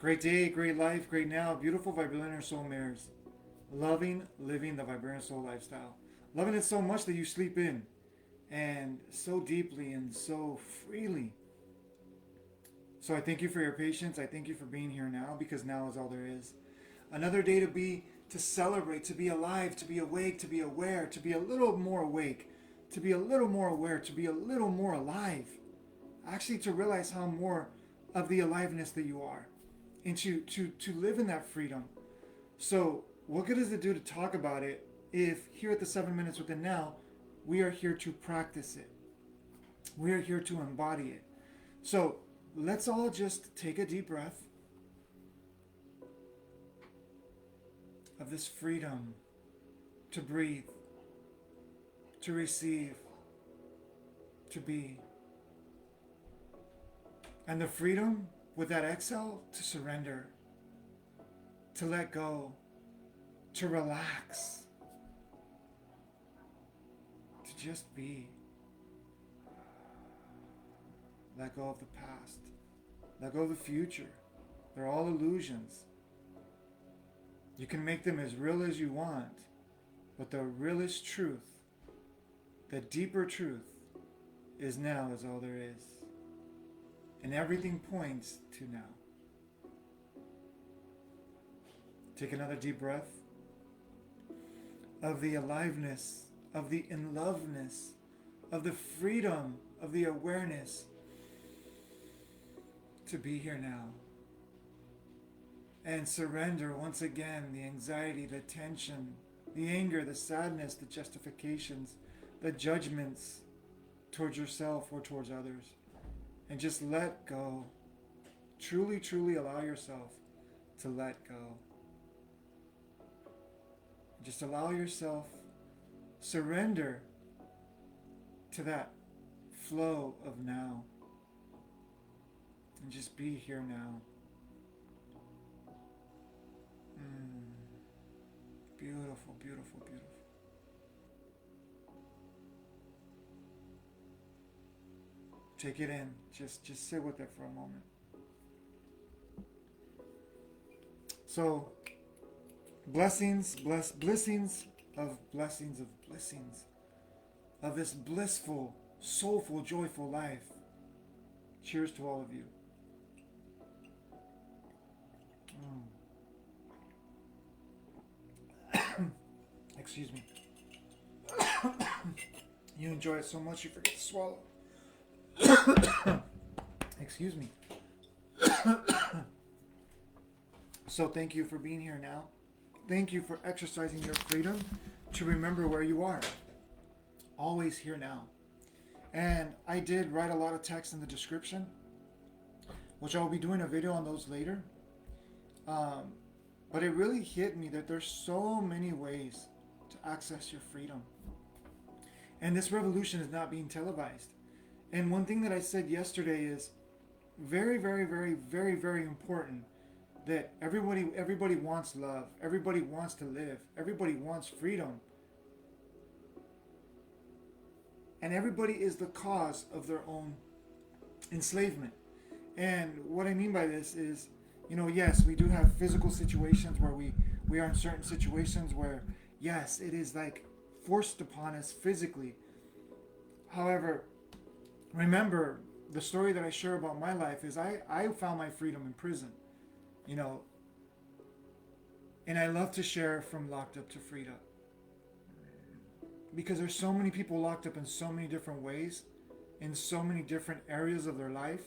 Great day, great life, great now, beautiful vibrant soul mirrors. Loving, living the vibrant soul lifestyle. Loving it so much that you sleep in and so deeply and so freely. So I thank you for your patience. I thank you for being here now because now is all there is. Another day to celebrate, to be alive, to be awake, to be aware, to be a little more awake, to be a little more aware, to be a little more alive. Actually, to realize how more of the aliveness that you are, and to live in that freedom. So, what good does it do to talk about it if here at the 7 Minutes Within Now, we are here to practice it? We are here to embody it. So, let's all just take a deep breath of this freedom to breathe, to receive, to be. And the freedom with that exhale to surrender, to let go, to relax, to just be. Let go of the past. Let go of the future. They're all illusions. You can make them as real as you want, but the realest truth, the deeper truth, is now is all there is. And everything points to now. Take another deep breath of the aliveness, of the in-loveness, of the freedom, of the awareness to be here now. And surrender once again the anxiety, the tension, the anger, the sadness, the justifications, the judgments towards yourself or towards others. And just let go. Truly, truly allow yourself to let go. Just allow yourself, surrender to that flow of now. And just be here now. Beautiful, beautiful, beautiful. Take it in. Just sit with it for a moment. So, blessings of this blissful, soulful, joyful life. Cheers to all of you. Excuse me. You enjoy it so much you forget to swallow. Excuse me. So thank you for being here now. Thank you for exercising your freedom to remember where you are. Always here now. And I did write a lot of text in the description, which I'll be doing a video on those later. But it really hit me that there's so many ways to access your freedom. And this revolution is not being televised. And one thing that I said yesterday is very, very, very, very, very important that everybody wants love. Everybody wants to live. Everybody wants freedom. And everybody is the cause of their own enslavement. And what I mean by this is, yes, we do have physical situations where we are in certain situations where, yes, it is like forced upon us physically. However, remember, the story that I share about my life is I found my freedom in prison, and I love to share from locked up to freed up. Because there's so many people locked up in so many different ways, in so many different areas of their life,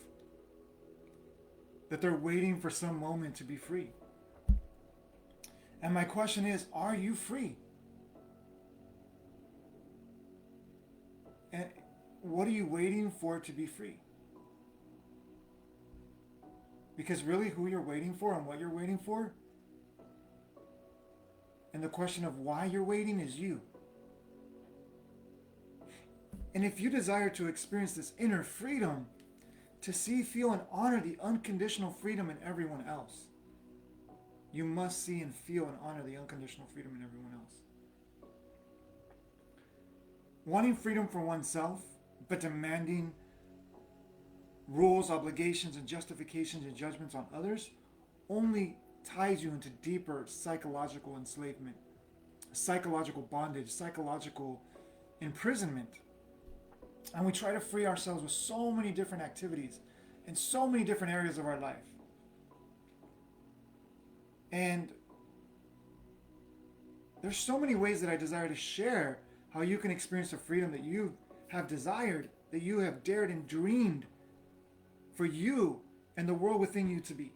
that they're waiting for some moment to be free. And my question is, are you free? And what are you waiting for to be free? Because really who you're waiting for and what you're waiting for, and the question of why you're waiting, is you. And if you desire to experience this inner freedom, to see, feel, and honor the unconditional freedom in everyone else, you must see and feel and honor the unconditional freedom in everyone else. Wanting freedom for oneself, but demanding rules, obligations, and justifications and judgments on others, only ties you into deeper psychological enslavement, psychological bondage, psychological imprisonment. And we try to free ourselves with so many different activities in so many different areas of our life. And there's so many ways that I desire to share how you can experience the freedom that you have desired, that you have dared and dreamed for you and the world within you to be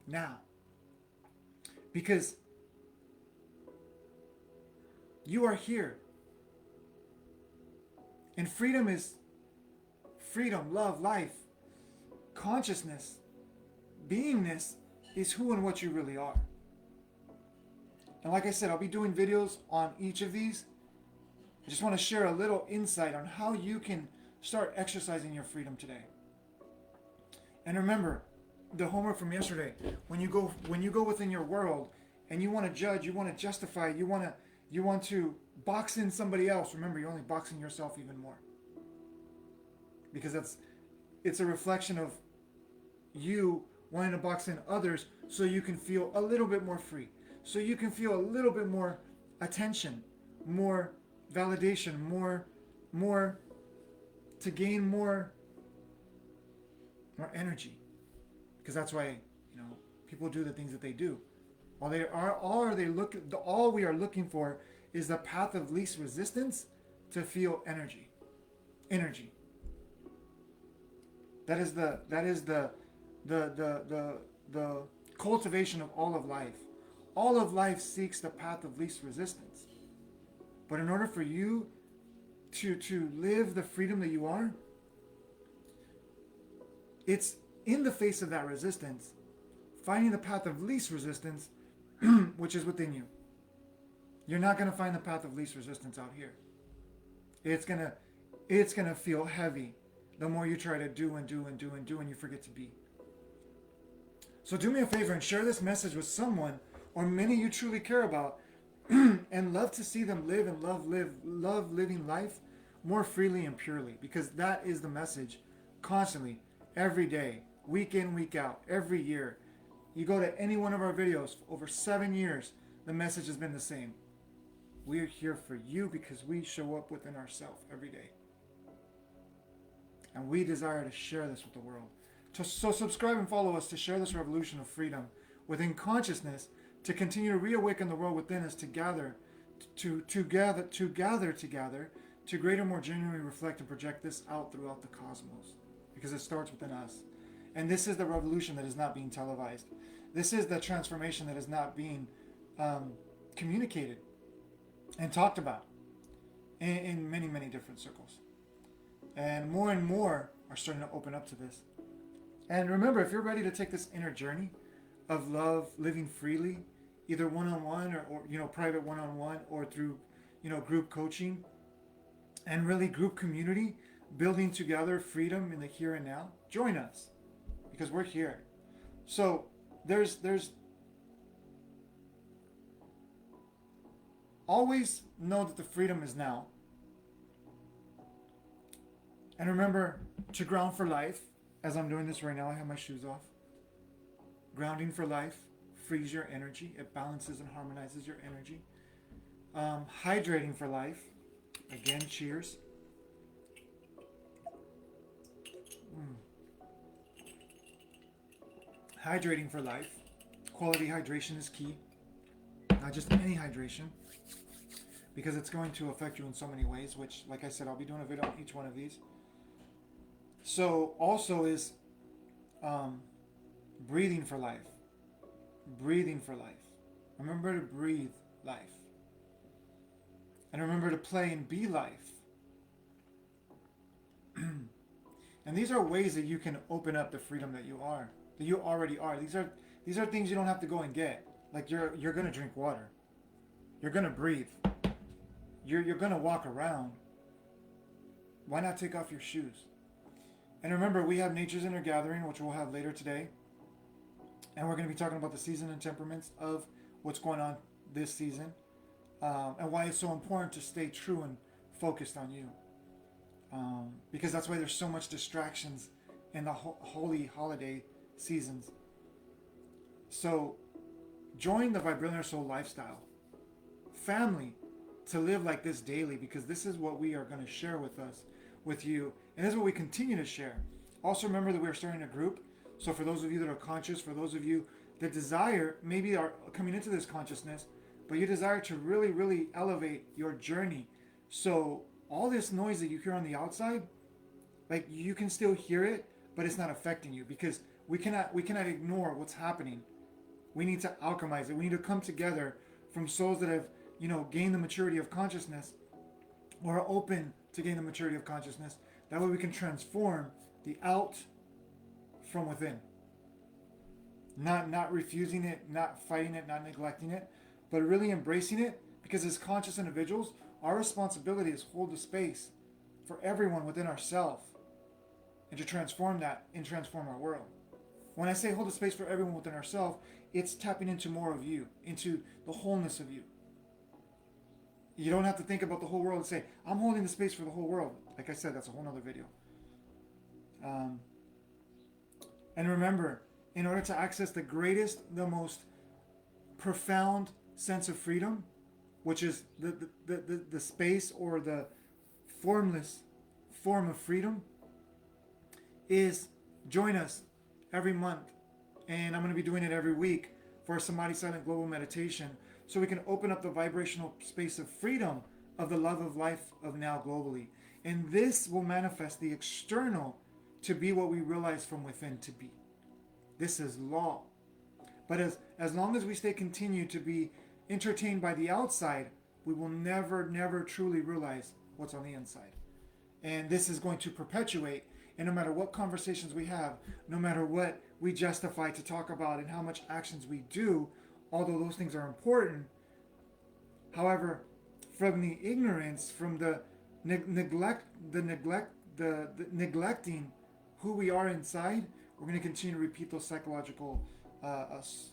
now. Because you are here. And freedom is freedom, love, life, consciousness, beingness is who and what you really are. And like I said, I'll be doing videos on each of these. I just want to share a little insight on how you can start exercising your freedom today. And remember, the homework from yesterday, when you go within your world and you want to judge, you want to justify, you want to box in somebody else, remember you're only boxing yourself even more. Because it's a reflection of you wanting to box in others so you can feel a little bit more free. So you can feel a little bit more attention, more validation, more to gain more energy. Because that's why, people do the things that they do. All we are looking for is the path of least resistance to feel energy. Energy. That is the cultivation of all of life. All of life seeks the path of least resistance. But in order for you to live the freedom that you are, it's in the face of that resistance, finding the path of least resistance, which is within you. You're not going to find the path of least resistance out here. It's gonna feel heavy the more you try to do and you forget to be. So do me a favor and share this message with someone or many you truly care about and love to see them live and love living life more freely and purely, because that is the message constantly, every day, week in, week out, every year. You go to any one of our videos, over 7 years, the message has been the same. We're here for you because we show up within ourselves every day. And we desire to share this with the world. So subscribe and follow us to share this revolution of freedom within consciousness, to continue to reawaken the world within us, to gather together, to greater, more genuinely reflect and project this out throughout the cosmos. Because it starts within us. And this is the revolution that is not being televised. This is the transformation that is not being communicated and talked about in many, many different circles. And more are starting to open up to this. And remember, if you're ready to take this inner journey of love, living freely, either one-on-one or private one-on-one, or through group coaching and really group community, building together freedom in the here and now, join us, because we're here. So there's always know that the freedom is now. And remember to ground for life. As I'm doing this right now, I have my shoes off. Grounding for life frees your energy. It balances and harmonizes your energy. Hydrating for life. Again, cheers. Hydrating for life. Quality hydration is key. Not just any hydration, because it's going to affect you in so many ways, which, like I said, I'll be doing a video on each one of these. So also is breathing for life. Breathing for life. Remember to breathe life. And remember to play and be life. And these are ways that you can open up the freedom that you are, that you already are. These are things you don't have to go and get. Like you're gonna drink water. You're gonna breathe. You're gonna walk around. Why not take off your shoes? And remember, we have Nature's Inner Gathering, which we'll have later today. And we're going to be talking about the season and temperaments of what's going on this season. And why it's so important to stay true and focused on you. Because that's why there's so much distractions in the holy holiday seasons. So join the Vibrillionaire Soul lifestyle. Family, to live like this daily, because this is what we are going to share with you, and this is what we continue to share. Also remember that we are starting a group. So for those of you that are conscious, for those of you that desire, maybe are coming into this consciousness, but you desire to really, really elevate your journey. So all this noise that you hear on the outside, like you can still hear it, but it's not affecting you, because we cannot ignore what's happening. We need to alchemize it. We need to come together from souls that have, gained the maturity of consciousness, or are open to gain the maturity of consciousness. That way we can transform the out from within. Not refusing it, not fighting it, not neglecting it, but really embracing it, because as conscious individuals, our responsibility is hold the space for everyone within ourselves, and to transform that and transform our world. When I say hold the space for everyone within ourselves, it's tapping into more of you, into the wholeness of you. You don't have to think about the whole world and say, I'm holding the space for the whole world. Like I said, that's a whole nother video. And remember, in order to access the greatest, the most profound sense of freedom, which is the space or the formless form of freedom, is join us every month. And I'm going to be doing it every week for a Samadhi Silent Global Meditation, so we can open up the vibrational space of freedom of the love of life of now globally. And this will manifest the external to be what we realize from within to be. This is law. But as long as we continue to be entertained by the outside, we will never truly realize what's on the inside. And this is going to perpetuate. And no matter what conversations we have, no matter what we justify to talk about and how much actions we do, although those things are important, however, from the ignorance, from the neglecting who we are inside, we're going to continue to repeat those psychological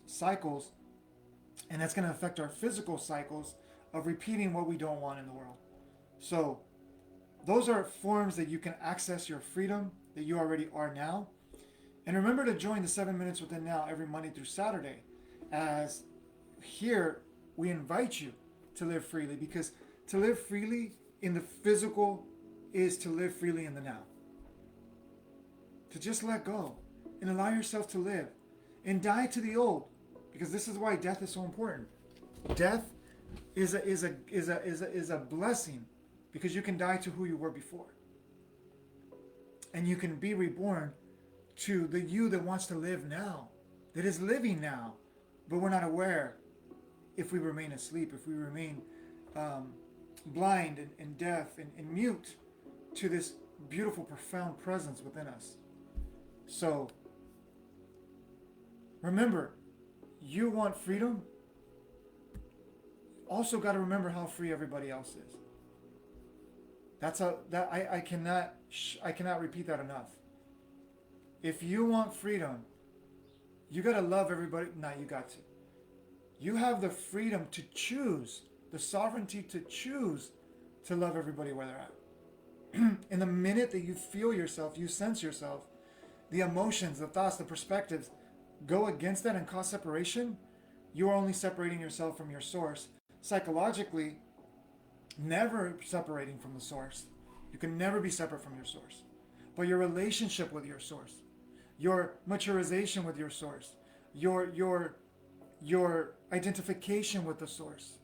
cycles, and that's going to affect our physical cycles of repeating what we don't want in the world. So those are forms that you can access your freedom that you already are now. And remember to join the 7 Minutes Within Now every Monday through Saturday, as here we invite you to live freely, because to live freely in the physical is to live freely in the now. To just let go and allow yourself to live and die to the old, because this is why death is so important. Death is a blessing, because you can die to who you were before, and you can be reborn to the you that wants to live now, that is living now, but we're not aware if we remain asleep, if we remain blind and deaf and mute to this beautiful, profound presence within us. So remember, you want freedom. Also got to remember how free everybody else is. I cannot repeat that enough. If you want freedom, you got to love everybody. You got to. You have the freedom to choose, the sovereignty to choose to love everybody where they're at. In the minute that you feel yourself, you sense yourself, the emotions, the thoughts, the perspectives go against that and cause separation, you are only separating yourself from your source. Psychologically, never separating from the source. You can never be separate from your source. But your relationship with your source, your maturization with your source, your identification with the source,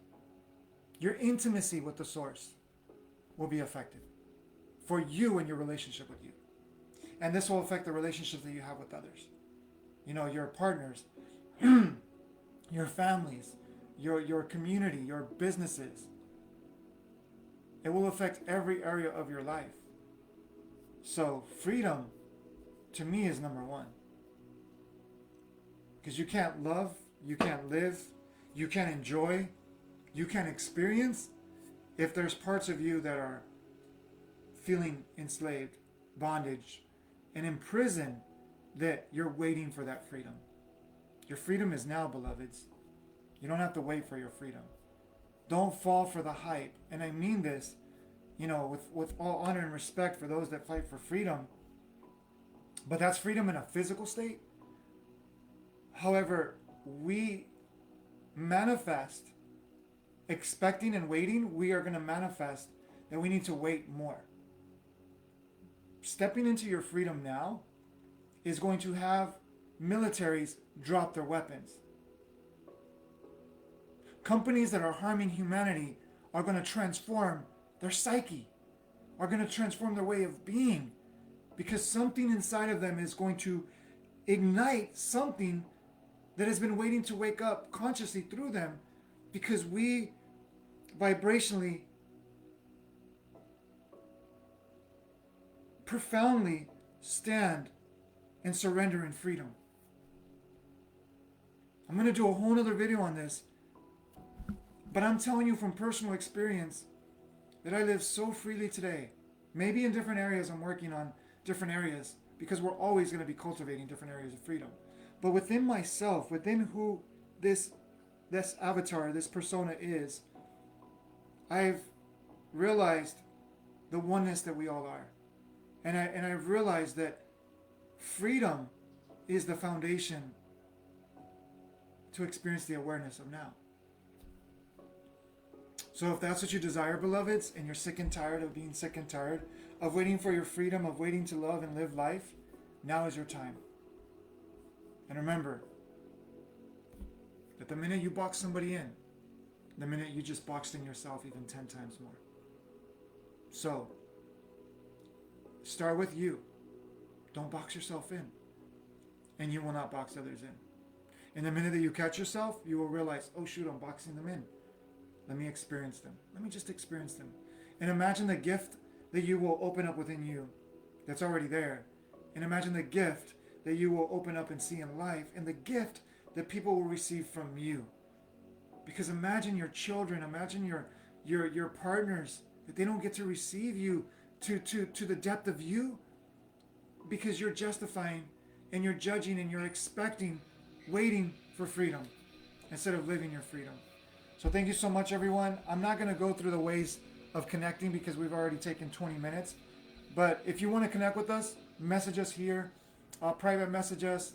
your intimacy with the source will be affected for you and your relationship with you. And this will affect the relationships that you have with others. Your partners, your families, your community, your businesses. It will affect every area of your life. So freedom, to me, is number one. Because you can't love, you can't live, you can't enjoy, you can't experience if there's parts of you that are feeling enslaved, bondage, and imprisoned, that you're waiting for that freedom. Your freedom is now, beloveds. You don't have to wait for your freedom. Don't fall for the hype. And I mean this, with all honor and respect for those that fight for freedom. But that's freedom in a physical state. However, we manifest expecting and waiting, we are going to manifest that we need to wait more. Stepping into your freedom now is going to have militaries drop their weapons. Companies that are harming humanity are going to transform their psyche, are going to transform their way of being, because something inside of them is going to ignite something that has been waiting to wake up consciously through them, because we vibrationally, profoundly stand and surrender in freedom. I'm going to do a whole nother video on this, but I'm telling you from personal experience that I live so freely today. Maybe in different areas I'm working on different areas, because we're always going to be cultivating different areas of freedom. But within myself, within who this avatar, this persona is, I've realized the oneness that we all are. And I've realized that freedom is the foundation to experience the awareness of now. So if that's what you desire, beloveds, and you're sick and tired of being sick and tired of waiting for your freedom, of waiting to love and live life, now is your time. And remember that the minute you box somebody in, the minute you just boxed in yourself even 10 times more. So, start with you. Don't box yourself in. And you will not box others in. And the minute that you catch yourself, you will realize, oh shoot, I'm boxing them in. Let me experience them. Let me just experience them. And imagine the gift that you will open up within you that's already there. And imagine the gift that you will open up and see in life, and the gift that people will receive from you. Because imagine your children, imagine your partners, that they don't get to receive you to the depth of you, because you're justifying and you're judging and you're expecting, waiting for freedom instead of living your freedom. So thank you so much, everyone. I'm not going to go through the ways of connecting because we've already taken 20 minutes. But if you want to connect with us, message us here, private message us.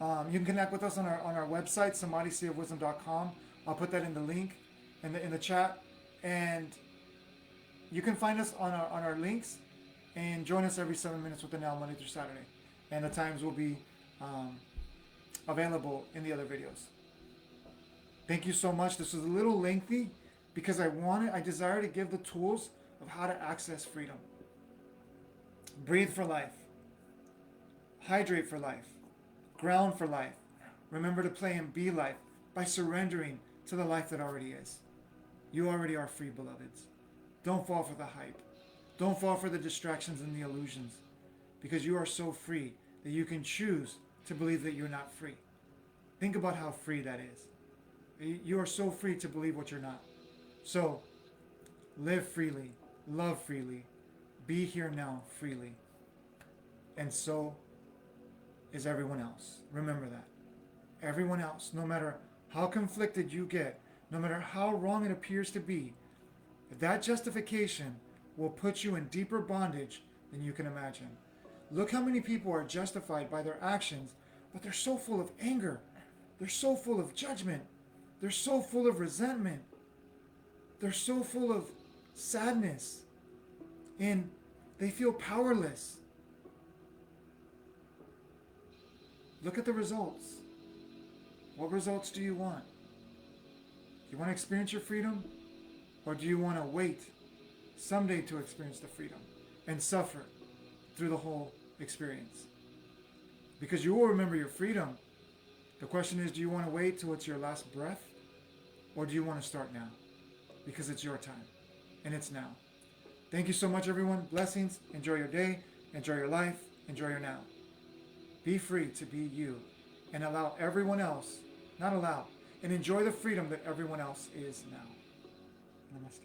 You can connect with us on our website, samadhiseaofwisdom.com. I'll put that in the link in the chat, and you can find us on our links and join us every 7 minutes with the Now, Monday through Saturday, and the times will be available in the other videos. Thank you so much. This was a little lengthy because I desire to give the tools of how to access freedom. Breathe for life. Hydrate for life. Ground for life. Remember to play and be life by surrendering to the life that already is. You already are free, beloveds. Don't fall for the hype. Don't fall for the distractions and the illusions, because you are so free that you can choose to believe that you're not free. Think about how free that is. You are so free to believe what you're not. So, live freely, love freely, be here now freely. And so is everyone else. Remember that. Everyone else, no matter how conflicted you get, no matter how wrong it appears to be, that justification will put you in deeper bondage than you can imagine. Look how many people are justified by their actions, but they're so full of anger. They're so full of judgment. They're so full of resentment. They're so full of sadness. And they feel powerless. Look at the results. What results do you want? Do you want to experience your freedom? Or do you want to wait someday to experience the freedom and suffer through the whole experience? Because you will remember your freedom. The question is, do you want to wait till it's your last breath? Or do you want to start now? Because it's your time. And it's now. Thank you so much, everyone. Blessings. Enjoy your day. Enjoy your life. Enjoy your now. Be free to be you. And allow everyone else, not allow, and enjoy the freedom that everyone else is now. Namaste.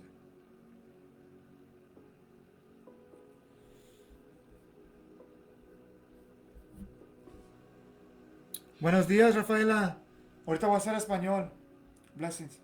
Buenos días, Rafaela. Ahorita voy a hacer español. Blessings.